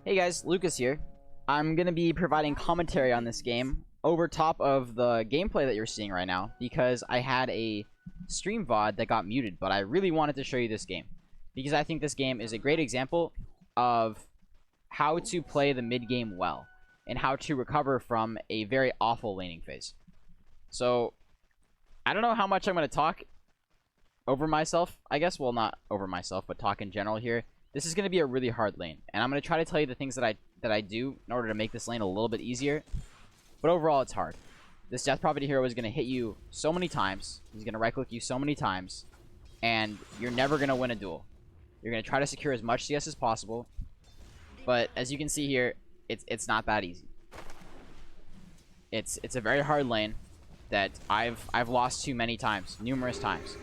Hey guys, Lucas here. I'm going to be providing commentary on this game over top of the gameplay that you're seeing right now because I had a stream VOD that got muted, but I really wanted to show you this game because I think this game is a great example of how to play the mid game well and how to recover from a very awful laning phase. So, I don't know how much I'm going to talk over myself, I guess. Well, not over myself, but talk in general here. This is going to be a really hard lane, and I'm going to try to tell you the things that I do in order to make this lane a little bit easier. But overall, it's hard. This Death Prophet hero is going to hit you so many times. He's going to right-click you so many times, and you're never going to win a duel. You're going to try to secure as much CS as possible, but as you can see here, it's not that easy. It's a very hard lane that I've lost to many times, numerous times.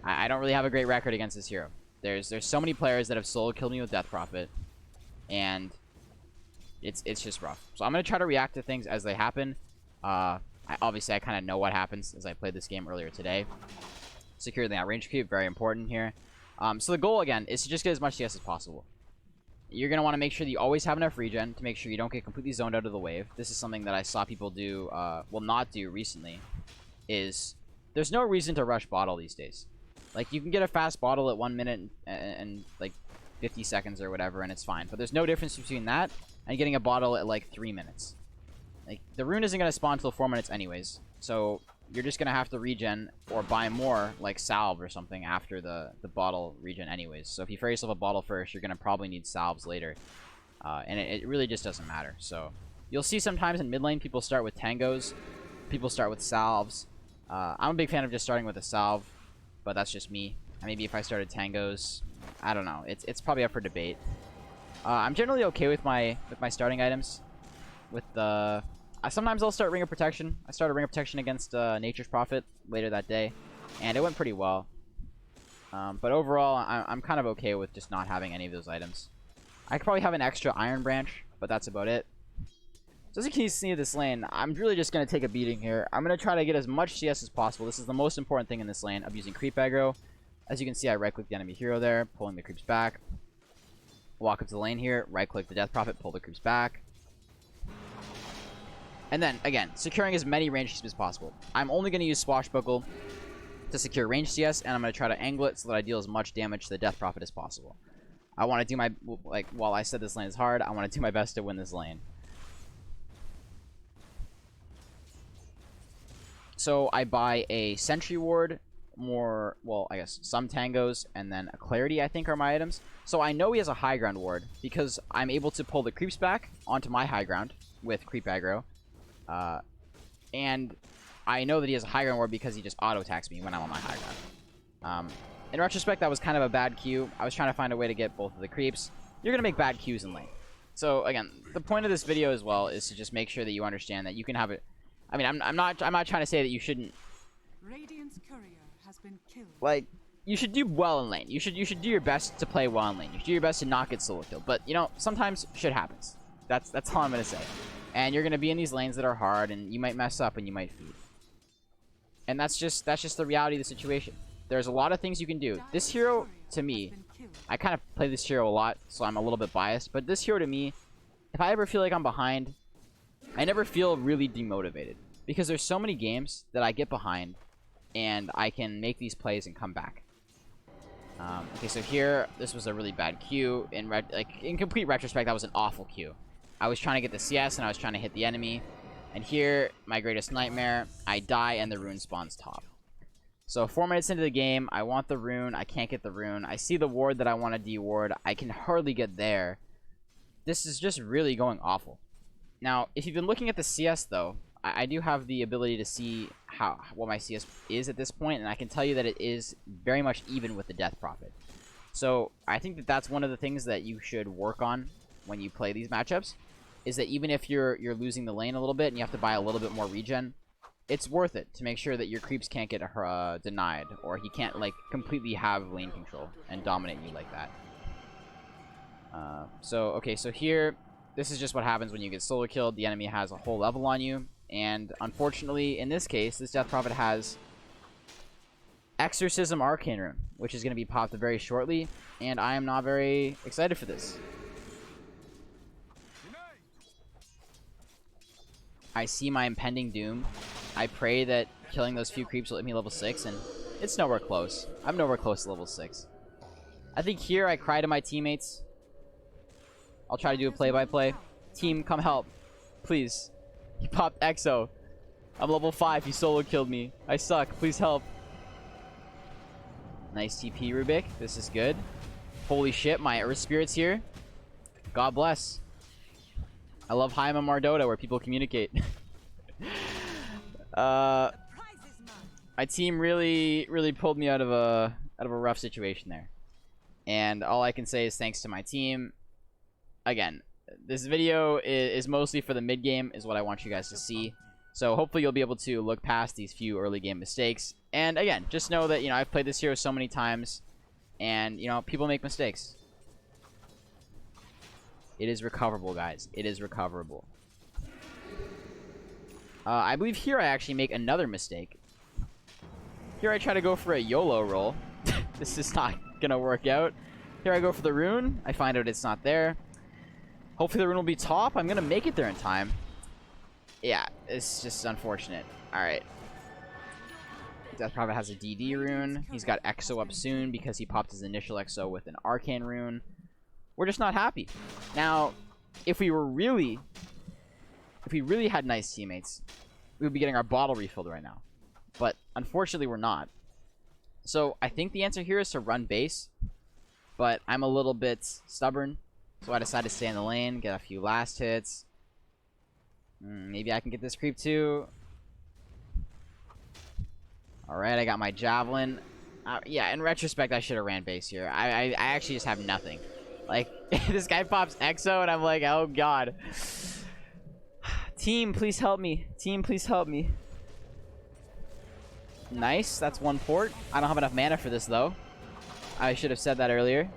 I don't really have a great record against this hero. There's so many players that have solo killed me with Death Prophet, and it's just rough. So I'm gonna try to react to things as they happen. Obviously I kind of know what happens as I played this game earlier today. Secure the outrange creep, very important here. So the goal again is to just get as much CS as possible. You're gonna want to make sure that you always have enough regen to make sure you don't get completely zoned out of the wave. This is something that I saw people do, well, not do recently. Is there's no reason to rush bottle these days. Like, you can get a fast bottle at 1 minute and like 50 seconds or whatever, and it's fine. But there's no difference between that and getting a bottle at like 3 minutes. Like, the rune isn't going to spawn until 4 minutes anyways. So you're just going to have to regen or buy more, like salve or something, after the bottle regen anyways. So if you fare yourself a bottle first, you're going to probably need salves later. And it really just doesn't matter. So you'll see sometimes in mid lane, people start with tangos. People start with salves. I'm a big fan of just starting with a salve. But that's just me. Maybe if I started tangos, I don't know. It's probably up for debate. I'm generally okay with my starting items. With the sometimes I'll start Ring of Protection. I started Ring of Protection against Nature's Prophet later that day, and it went pretty well. But overall, I'm kind of okay with just not having any of those items. I could probably have an extra Iron Branch, but that's about it. So as you can see this lane, I'm really just going to take a beating here. I'm going to try to get as much CS as possible. This is the most important thing in this lane. I'm using creep aggro. As you can see, I right-click the enemy hero there, pulling the creeps back. Walk up to the lane here, right-click the Death Prophet, pull the creeps back. And then, again, securing as many range creeps as possible. I'm only going to use Swashbuckle to secure range CS, and I'm going to try to angle it so that I deal as much damage to the Death Prophet as possible. I want to do my, like, while I said this lane is hard, I want to do my best to win this lane. So I buy a Sentry Ward, more, well, I guess some Tangos, and then a Clarity, I think, are my items. So I know he has a High Ground Ward because I'm able to pull the creeps back onto my High Ground with Creep Aggro. And I know that he has a High Ground Ward because he just auto-attacks me when I'm on my High Ground. In retrospect, that was kind of a bad Q. I was trying to find a way to get both of the creeps. You're going to make bad Qs in lane. So, again, the point of this video as well is to just make sure that you understand that you can have it. I mean, I'm not trying to say that you shouldn't. Radiant's courier has been killed. Like, you should do well in lane. You should do your best to play well in lane. You should do your best to not get solo killed. But you know, sometimes shit happens. That's all I'm gonna say. And you're gonna be in these lanes that are hard, and you might mess up and you might feed. And that's just the reality of the situation. There's a lot of things you can do. This hero, to me, I kind of play this hero a lot, so I'm a little bit biased. But this hero, to me, if I ever feel like I'm behind, I never feel really demotivated because there's so many games that I get behind and I can make these plays and come back. Okay, so here, this was a really bad Q. In complete retrospect, that was an awful Q. I was trying to get the CS and I was trying to hit the enemy. And here, my greatest nightmare, I die and the rune spawns top. So 4 minutes into the game, I want the rune. I can't get the rune. I see the ward that I want to de-ward. I can hardly get there. This is just really going awful. Now, if you've been looking at the CS, though, I do have the ability to see what my CS is at this point, and I can tell you that it is very much even with the Death Prophet. So, I think that that's one of the things that you should work on when you play these matchups, is that even if you're losing the lane a little bit and you have to buy a little bit more regen, it's worth it to make sure that your creeps can't get denied, or he can't, like, completely have lane control and dominate you like that. Okay, so here, this is just what happens when you get solo killed. The enemy has a whole level on you. And unfortunately, in this case, this Death Prophet has Exorcism Arcane Rune, which is going to be popped very shortly. And I am not very excited for this. I see my impending doom. I pray that killing those few creeps will hit me level 6, and it's nowhere close. I'm nowhere close to level 6. I think here I cry to my teammates. I'll try to do a play-by-play. Team, come help. Please. He popped Exo. I'm level 5. He solo killed me. I suck. Please help. Nice TP, Rubik. This is good. Holy shit, my Earth Spirit's here. God bless. I love Haima Mardota where people communicate. My team really pulled me out of a rough situation there. And all I can say is thanks to my team. Again, this video is mostly for the mid game, is what I want you guys to see. So hopefully you'll be able to look past these few early game mistakes. And again, just know that, you know, I've played this hero so many times, and, you know, people make mistakes. It is recoverable, guys. It is recoverable. I believe here I actually make another mistake. Here I try to go for a YOLO roll. This is not gonna work out. Here I go for the rune. I find out it's not there. Hopefully the rune will be top. I'm gonna make it there in time. Yeah, it's just unfortunate. Alright. Death Prophet has a DD rune. He's got Exo up soon because he popped his initial Exo with an Arcane rune. We're just not happy. Now, if we really had nice teammates, we would be getting our bottle refilled right now. But unfortunately, we're not. So I think the answer here is to run base. But I'm a little bit stubborn. So I decided to stay in the lane, get a few last hits. Maybe I can get this creep too. Alright, I got my javelin. Yeah, in retrospect, I should have ran base here. I actually just have nothing. Like, this guy pops Exo, and I'm like, oh god. Team, please help me. Team, please help me. Nice, that's one port. I don't have enough mana for this, though. I should have said that earlier.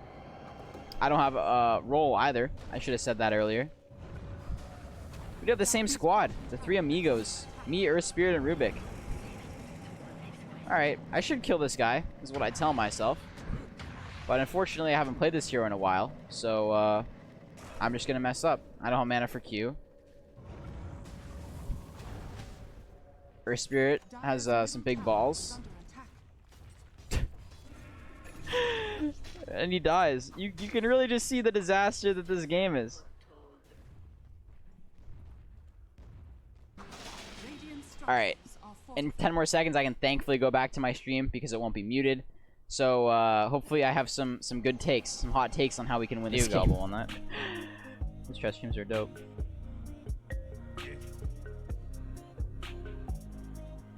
I don't have a roll either. I should have said that earlier. We do have the same squad. The three amigos. Me, Earth Spirit, and Rubik. Alright, I should kill this guy, is what I tell myself. But unfortunately, I haven't played this hero in a while. So, I'm just gonna mess up. I don't have mana for Q. Earth Spirit has some big balls. And he dies. You can really just see the disaster that this game is. Alright. In 10 more seconds, I can thankfully go back to my stream because it won't be muted. So, hopefully I have some good takes, some hot takes on how we can win this game. On that. These chess streams are dope.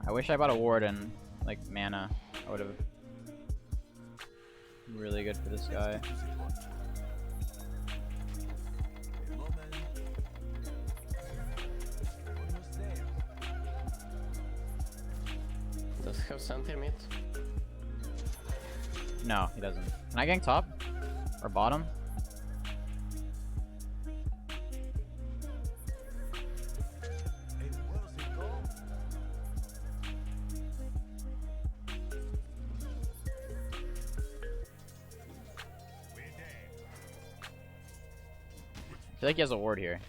I wish I bought a ward and, like, mana. I would have been really good for this guy. Does he have center mid? No, he doesn't. Can I gank top? Or bottom? I feel like he has a ward here.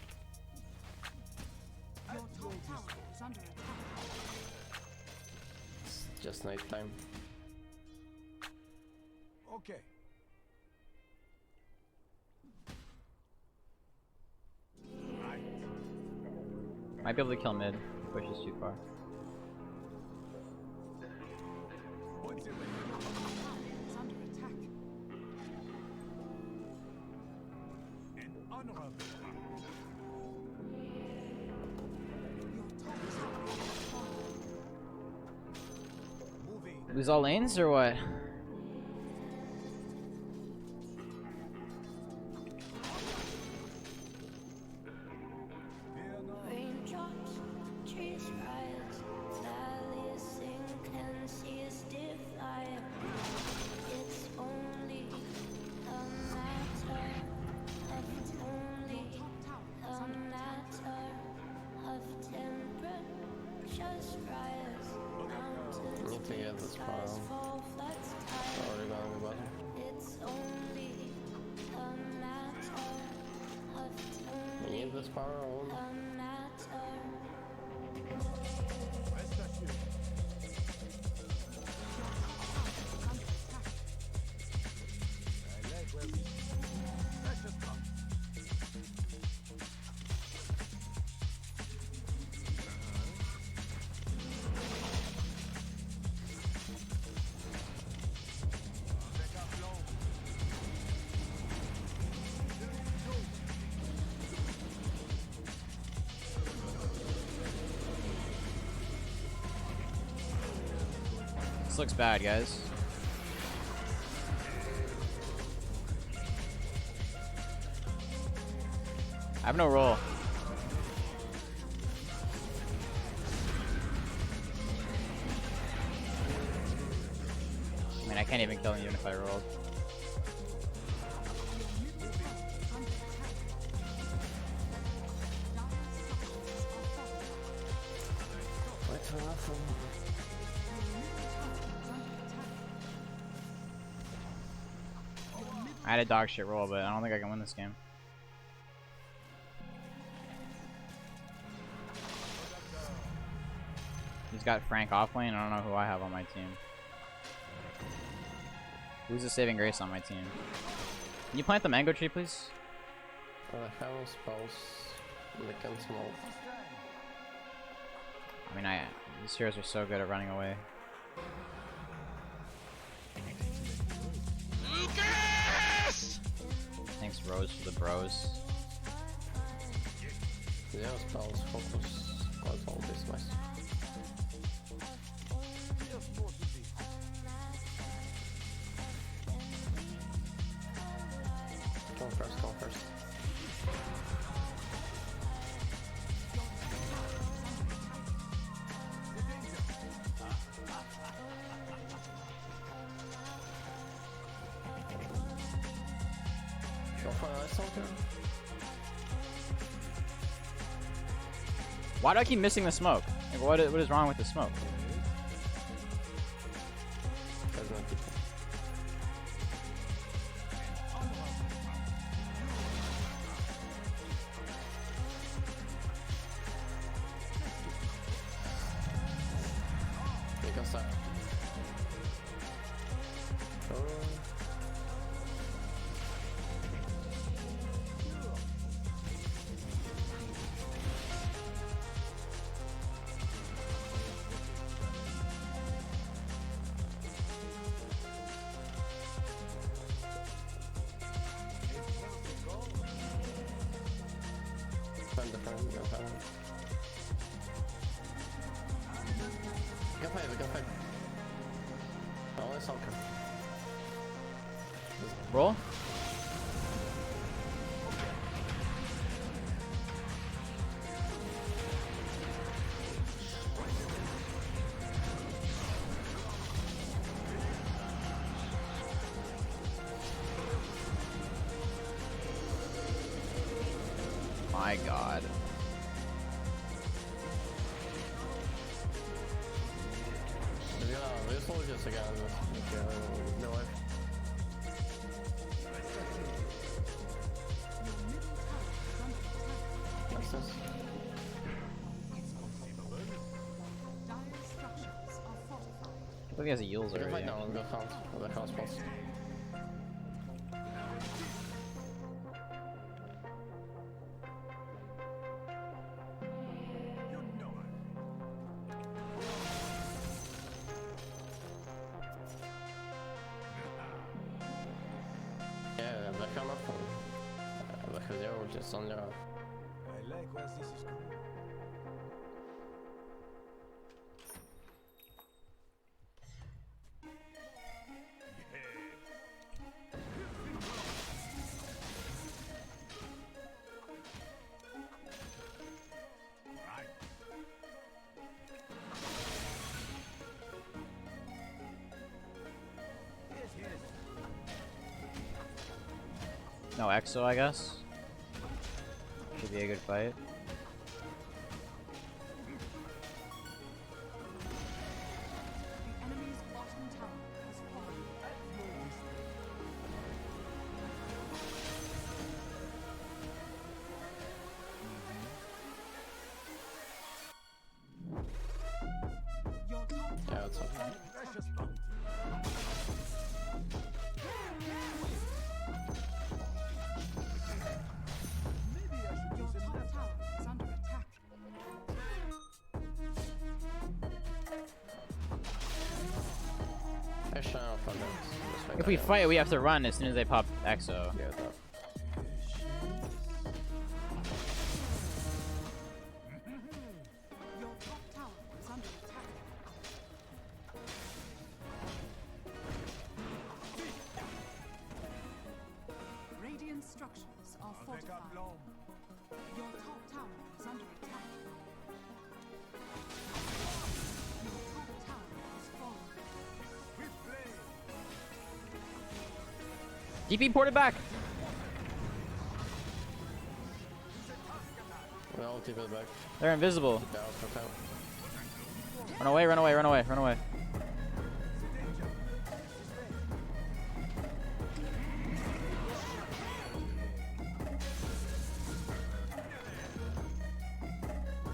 It's just night time. Okay. Might be able to kill mid. Pushes too far. Lose all lanes or what? Need to get this spiral. Already gonna be bottom. We need this spiral. This looks bad, guys. I have no roll. I mean, I can't even kill him even if I rolled. I had a dog shit roll, but I don't think I can win this game. He's got Frank off lane. I don't know who I have on my team. Who's the saving grace on my team? Can you plant the mango tree, please? I have no spells. They can smoke. I mean, these heroes are so good at running away. Thanks, Rose, for the bros. Yeah, spells, focus, quite all this nice. Go first, go first. Go for an ice soldier. Why do I keep missing the smoke? Like, what is wrong with the smoke? There's no people. You can start. We can fight. Oh, it's okay. Roll? My God. Yeah, this soldiers again. No way. What's this? I believe he has a Yules We can already. fight now, we got found. Or the house boss. Yeah, that kind of fun. Because they were just on their own. I like where this is going. No Exo, I guess. Should be a good fight. The enemy's bottom tower has fallen. push out for this. If we fight, we have to run as soon as they pop Exo. Yeah, that. Your top tower is under attack. Radiant structures are fortified. Your top tower is under attack. Your top tower is fallen. DP ported back. We all keep it back. They're invisible. Keep it out for time. Run away, run away, run away, run away.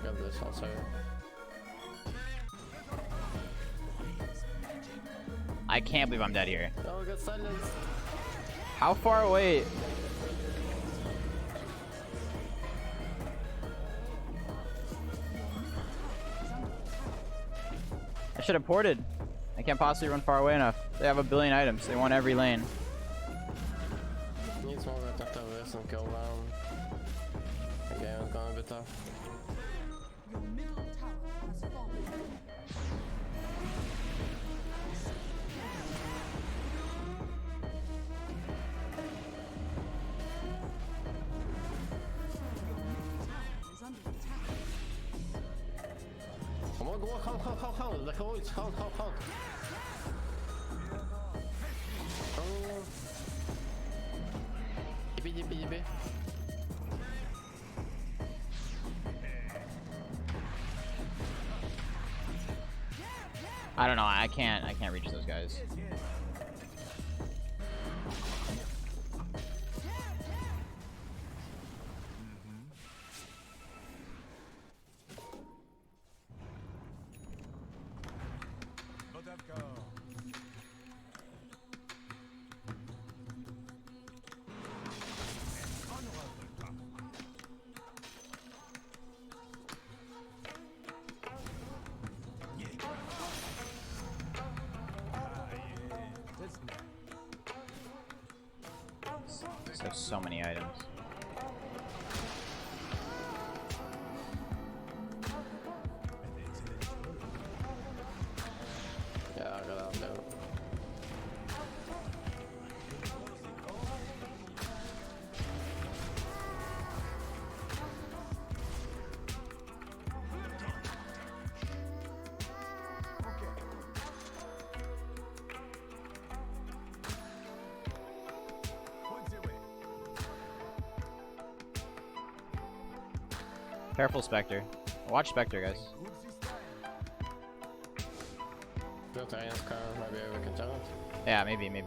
Got this also. I can't believe I'm dead here. Oh, we got silenced. How far away? I should have ported. I can't possibly run far away enough. They have a billion items. They want every lane. Need more that after this and kill down. The game is gonna be tough. Your middle tower has fallen. Is under attack. Kom on, go, lekker ooit, gaan. Jippie. I don't know. I can't reach those guys. Pas d'accord. There's so many items. Yeah, I got out there. Careful, Spectre. Watch Spectre, guys. Built a car, maybe we can tell it. Yeah, maybe. No,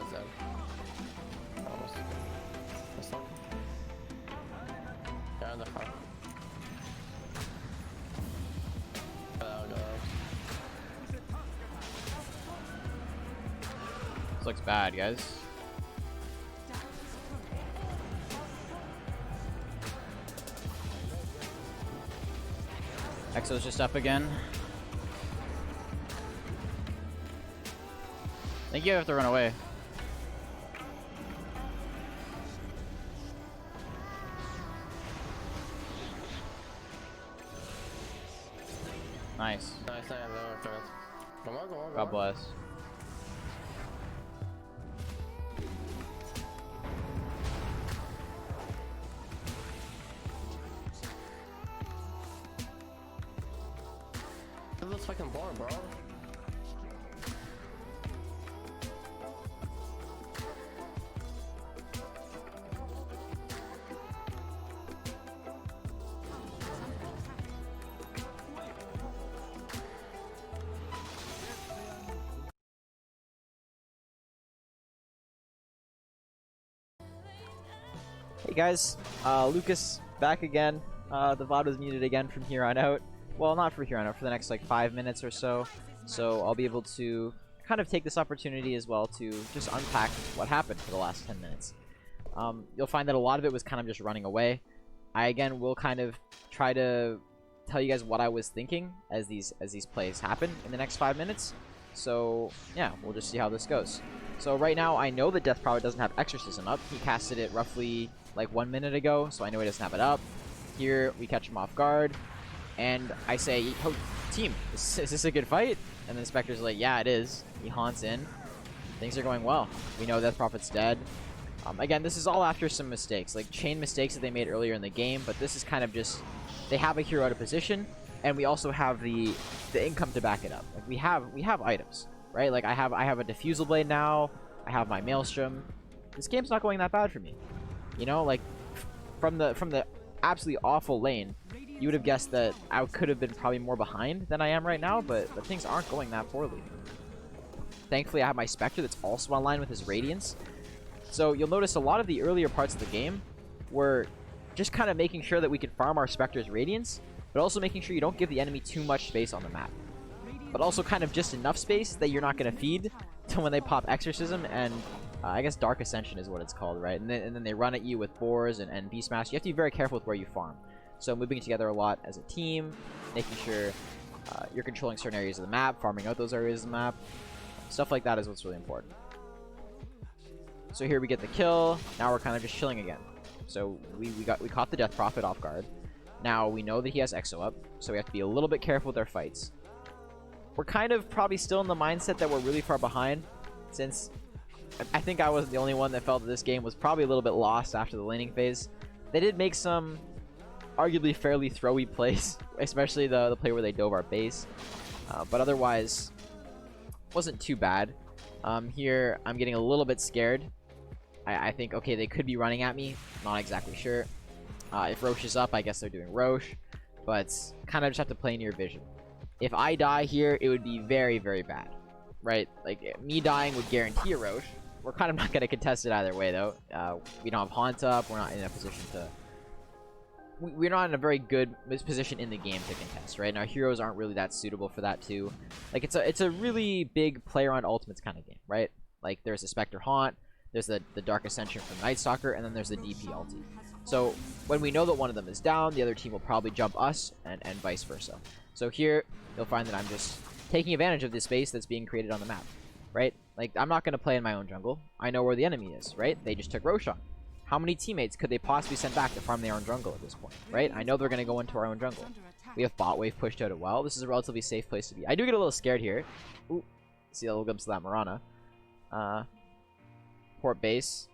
it's dead. Almost. That's not. Yeah, in the car. I'll go out. This looks bad, guys. Exo's just up again. I think you have to run away. Nice. Nice, come on. God bless. Look at this fucking bar, bro. Hey guys, Lucas back again. The VOD was muted again from here on out. Well, not from here on out, for the next like 5 minutes or so. So I'll be able to kind of take this opportunity as well to just unpack what happened for the last 10 minutes. You'll find that a lot of it was kind of just running away. I again will kind of try to tell you guys what I was thinking as these plays happen in the next 5 minutes. So yeah, we'll just see how this goes. So right now, I know that Death Prophet doesn't have Exorcism up. He casted it roughly like 1 minute ago, so I know he doesn't have it up. Here, we catch him off guard, and I say, oh, team, is this a good fight? And then Spectre's like, yeah, it is. He haunts in. Things are going well. We know Death Prophet's dead. Again, this is all after some mistakes, like chain mistakes that they made earlier in the game, but this is kind of just, they have a hero out of position, and we also have the income to back it up. Like we have items, right? Like I have a Diffusal Blade now, I have my Maelstrom. This game's not going that bad for me. You know, like from the absolutely awful lane, you would have guessed that I could have been probably more behind than I am right now, but things aren't going that poorly. Thankfully, I have my Spectre that's also online with his Radiance. So you'll notice a lot of the earlier parts of the game were just kind of making sure that we could farm our Spectre's Radiance, but also making sure you don't give the enemy too much space on the map. But also kind of just enough space that you're not going to feed to when they pop Exorcism and I guess Dark Ascension is what it's called, right? And then they run at you with Boars and Beastmaster. You have to be very careful with where you farm. So moving together a lot as a team, making sure you're controlling certain areas of the map, farming out those areas of the map. Stuff like that is what's really important. So here we get the kill. Now we're kind of just chilling again. So we caught the Death Prophet off guard. Now we know that he has Exo up, so we have to be a little bit careful with our fights. We're kind of probably still in the mindset that we're really far behind, since I think I wasn't the only one that felt that this game was probably a little bit lost after the laning phase. They did make some arguably fairly throwy plays, especially the play where they dove our base. But otherwise, wasn't too bad. Here, I'm getting a little bit scared. I think, okay, they could be running at me. Not exactly sure. If Roche is up, I guess they're doing Roche. But kind of just have to play in your vision. If I die here, it would be very, very bad. Right? Like, me dying would guarantee a Roche. We're kind of not going to contest it either way, though. We don't have Haunt up. We're not in a position to... We're not in a very good position in the game to contest, right? And our heroes aren't really that suitable for that, too. Like, it's a really big player on ultimates kind of game, right? Like, there's a Spectre Haunt, there's the Dark Ascension from Night Stalker, and then there's the DP ulti. So, when we know that one of them is down, the other team will probably jump us, and vice versa. So here, you'll find that I'm just taking advantage of this space that's being created on the map, right? Like, I'm not going to play in my own jungle. I know where the enemy is, right? They just took Roshan. How many teammates could they possibly send back to farm their own jungle at this point, right? I know they're going to go into our own jungle. We have bot wave pushed out as well. This is a relatively safe place to be. I do get a little scared here. Ooh, see a little glimpse of that Mirana. Port base.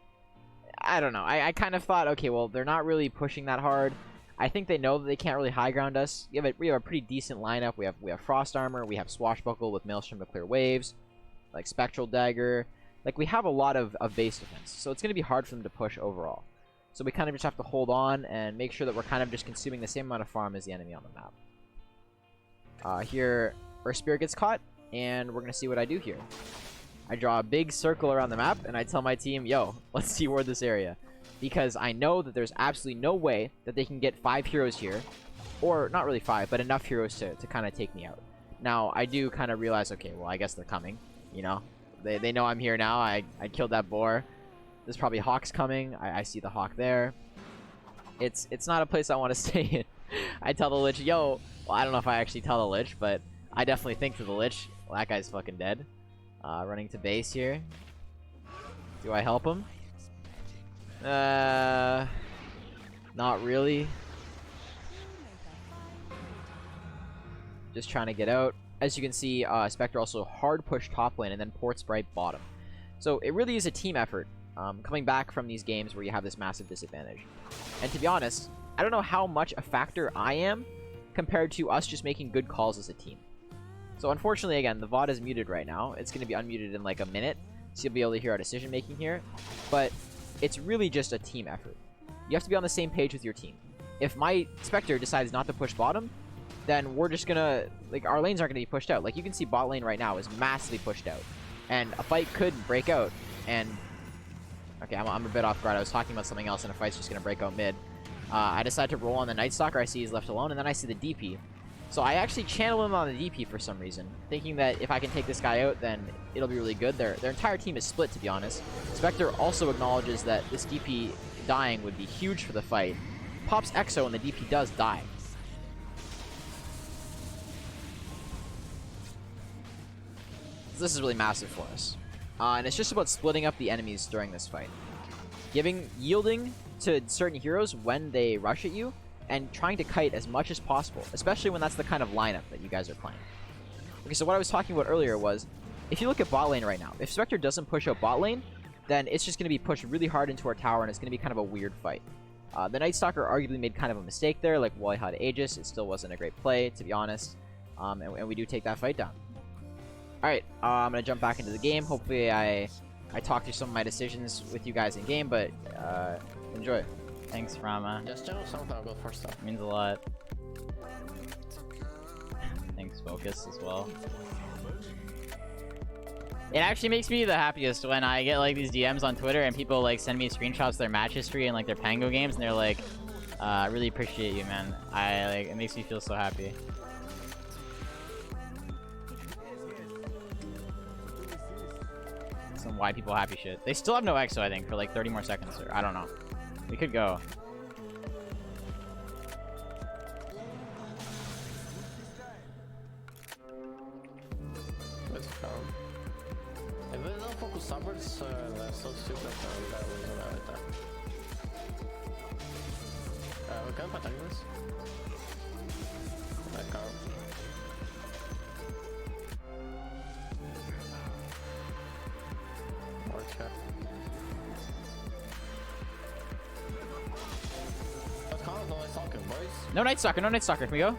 I don't know. I kind of thought, okay, well, they're not really pushing that hard. I think they know that they can't really high ground us. We have a pretty decent lineup. We have Frost Armor. We have Swashbuckle with Maelstrom to clear waves. Like Spectral Dagger. Like, we have a lot of base defense, so it's going to be hard for them to push overall. So we kind of just have to hold on and make sure that we're kind of just consuming the same amount of farm as the enemy on the map. Here, Earth Spirit gets caught, and we're going to see what I do here. I draw a big circle around the map, and I tell my team, yo, let's deward this area. Because I know that there's absolutely no way that they can get 5 heroes here. Or, not really 5, but enough heroes to kind of take me out. Now, I do kind of realize, okay, well, I guess they're coming, you know? They know I'm here now. I killed that boar. There's probably hawks coming. I see the hawk there. It's not a place I want to stay in. I tell the Lich, yo, well, I don't know if I actually tell the Lich, but I definitely think to the Lich, well, that guy's fucking dead. Running to base here. Do I help him? Not really. Just trying to get out. As you can see, Spectre also hard push top lane and then ports right bottom. So it really is a team effort coming back from these games where you have this massive disadvantage. And to be honest, I don't know how much a factor I am compared to us just making good calls as a team. So unfortunately, again, the VOD is muted right now. It's going to be unmuted in like a minute, so you'll be able to hear our decision making here. But it's really just a team effort. You have to be on the same page with your team. If my Spectre decides not to push bottom, then we're just gonna, like, our lanes aren't gonna be pushed out. Like, you can see bot lane right now is massively pushed out. And a fight could break out, and... Okay, I'm a bit off guard. I was talking about something else, and a fight's just gonna break out mid. I decide to roll on the Night Stalker. I see he's left alone, and then I see the DP. So I actually channel him on the DP for some reason, thinking that if I can take this guy out, then it'll be really good. Their entire team is split, to be honest. Spectre also acknowledges that this DP dying would be huge for the fight. Pops Exo, and the DP does die. this is really massive for us. And it's just about splitting up the enemies during this fight. Yielding to certain heroes when they rush at you, and trying to kite as much as possible, especially when that's the kind of lineup that you guys are playing. Okay, so what I was talking about earlier was, if you look at bot lane right now, if Spectre doesn't push out bot lane, then it's just going to be pushed really hard into our tower, and it's going to be kind of a weird fight. The Night Stalker arguably made kind of a mistake there, like while he had Aegis, it still wasn't a great play, to be honest, and we do take that fight down. Alright, I'm going to jump back into the game. Hopefully I talk through some of my decisions with you guys in game, but enjoy. Thanks, Rama. Just general something I'll go first up. Means a lot. Thanks, Focus, as well. It actually makes me the happiest when I get like these DMs on Twitter and people like send me screenshots of their match history and like their Pango games, and they're like, I really appreciate you, man. It makes me feel so happy. Some why people happy shit. They still have no EXO, I think, for like 30 more seconds, or I don't know. We could go. Let's go. If we don't focus upwards, so stupid that was an attack. We can attack this. I can't. More check. But how do I talk, boys? No Night Stalker, no Night Stalker. Can we go?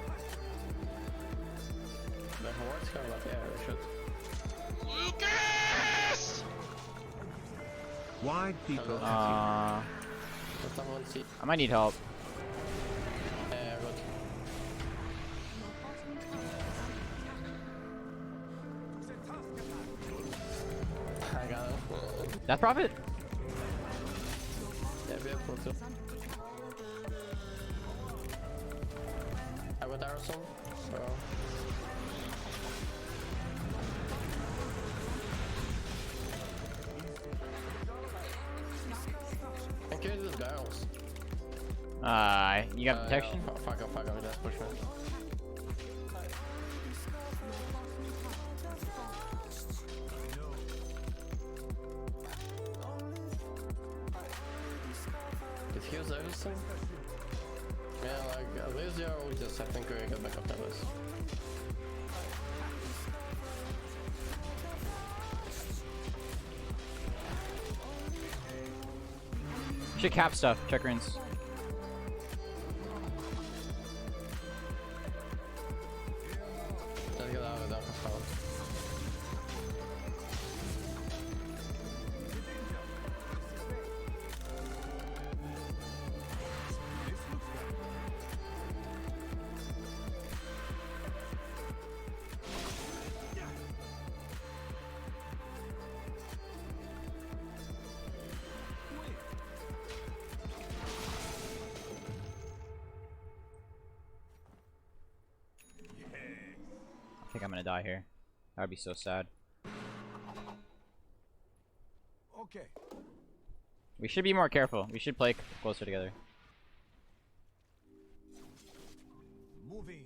The hordes come up, yeah, we should. Why people Just have one seat. I might need help. Yeah, good. I got it. Death Prophet? Yeah, we have to. I got Aerosol, so... I can kill these girls. You got protection? Yeah, fuck him, just push me. It heals everything? Yeah, like, lose your ultis, I think we get back up to this. Should cap stuff. Check rinse. Just get out of that for fun. I think I'm gonna die here. That would be so sad. Okay. We should be more careful. We should play closer together. Moving.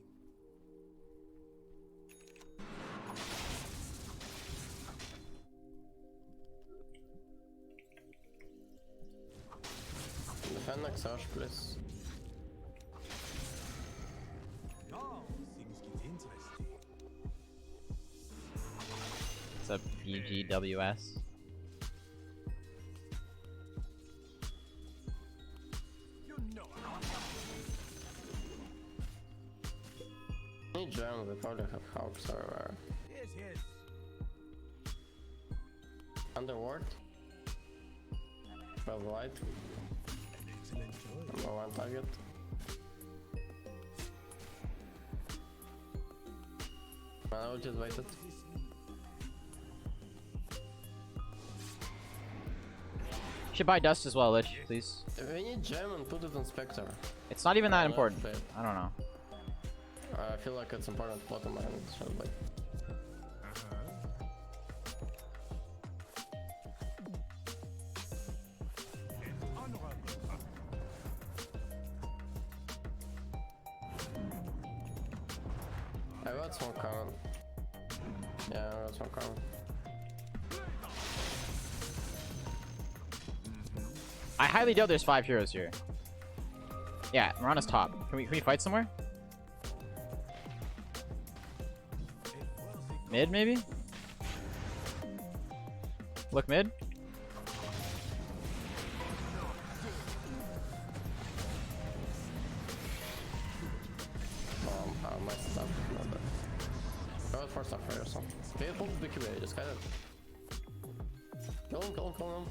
Defend like Sarge, please. Now things get interesting. What's up, BGWS? You know. Any gem, we probably have hawks or Yes, yes. underward. Well, light. Excellent choice. Number one target. I will just wait it. Should buy dust as well, Lich, please. If we need gem and put it on Spectre. It's not even that Yeah, important. that's it. I don't know. I feel like it's important bottom line. So like, Honorable. I got some common. Yeah, I got some common. I highly doubt there's 5 heroes here. Yeah, Mirana's top. Can we fight somewhere? Mid, maybe? Look mid. My stuff. Go for stuff or something. They both big QA, just kind of. Kill him, kill him, kill him.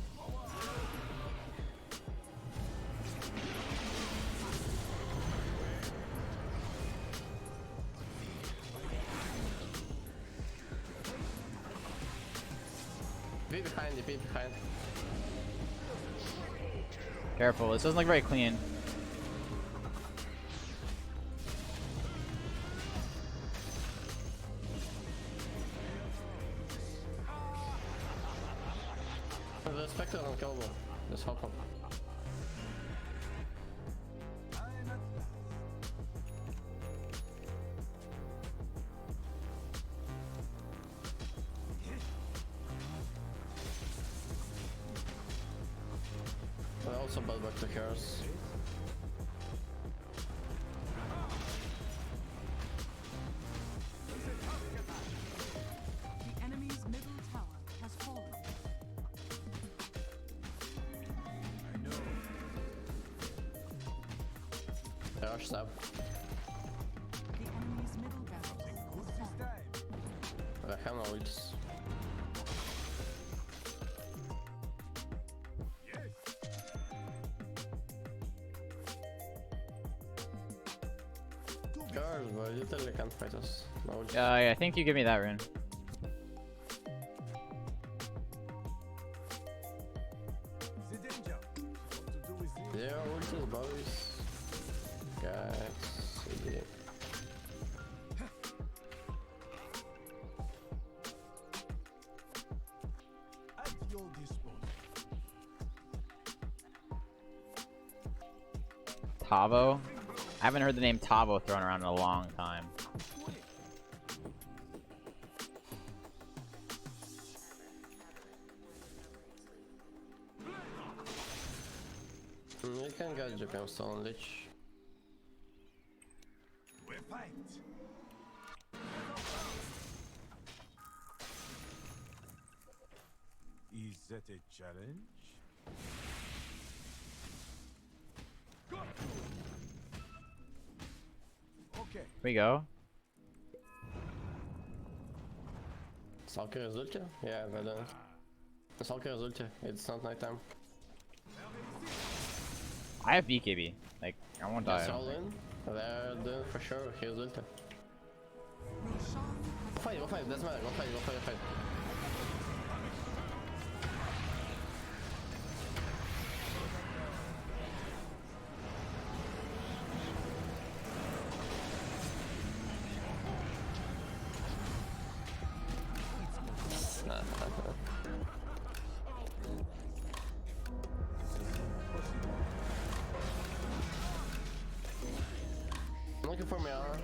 Be behind, be behind. Careful, this doesn't look very clean. The Spectre unkillable. Just help him. I also build back to heroes. The enemy's middle tower has fallen. They are stab. The enemy's middle barracks has fallen. I have no ults. Girl, but you literally can't fight us. No ults. Yeah, I think you give me that rune. The danger. What to do with it? Yeah, ults, boys. Guys, yeah. At your disposal. Tavo? I haven't heard the name Tavo thrown around in a long time. You can get Japan Stone Lich. We fight. Is that a challenge? Okay. Here we go. Stalker is ulti? Yeah, but Stalker is ulti. It's not nighttime. I have BKB. Like, I won't die. It's all in. They're doing for sure. He's ulti. Go fight, doesn't matter. Go fight. I'm looking for Miara.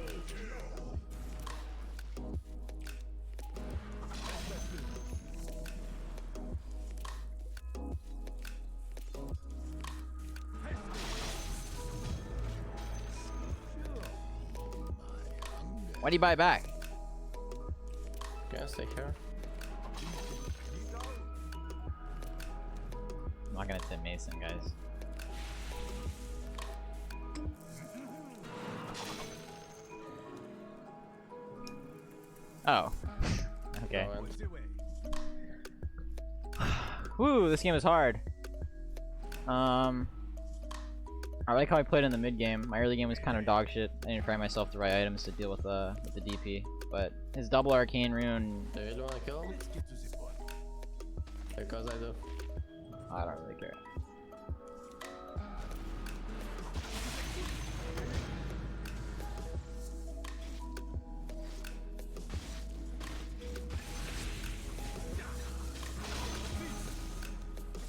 Why do you buy it back? Can I stay here? I'm not gonna tip Mason, guys. Oh. Okay. No, and What's the way? Woo, this game is hard. I like how I played in the mid game. My early game was kind of dog shit. I didn't find myself the right items to deal with the DP. But his double arcane rune, do you really wanna kill him? Let's get to the point. Because I do. I don't really care.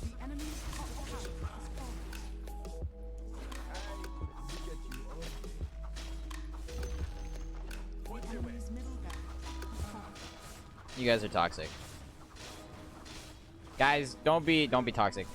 The enemy's top tower has fallen. Look at you. Oh, The enemy's middle barracks has fallen. You guys are toxic. Guys, don't be toxic.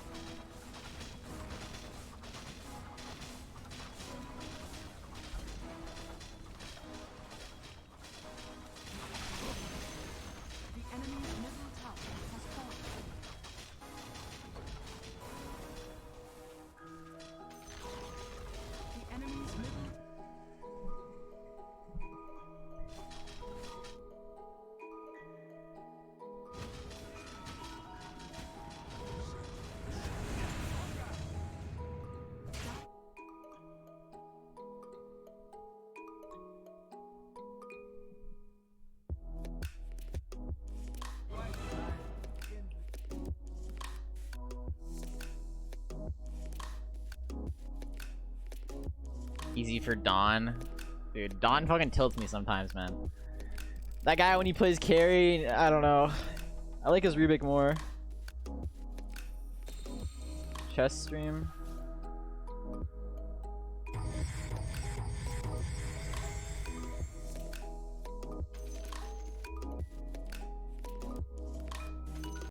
Easy for Dawn. Dude, Dawn fucking tilts me sometimes, man. That guy, when he plays carry, I don't know. I like his Rubik more. Chess stream.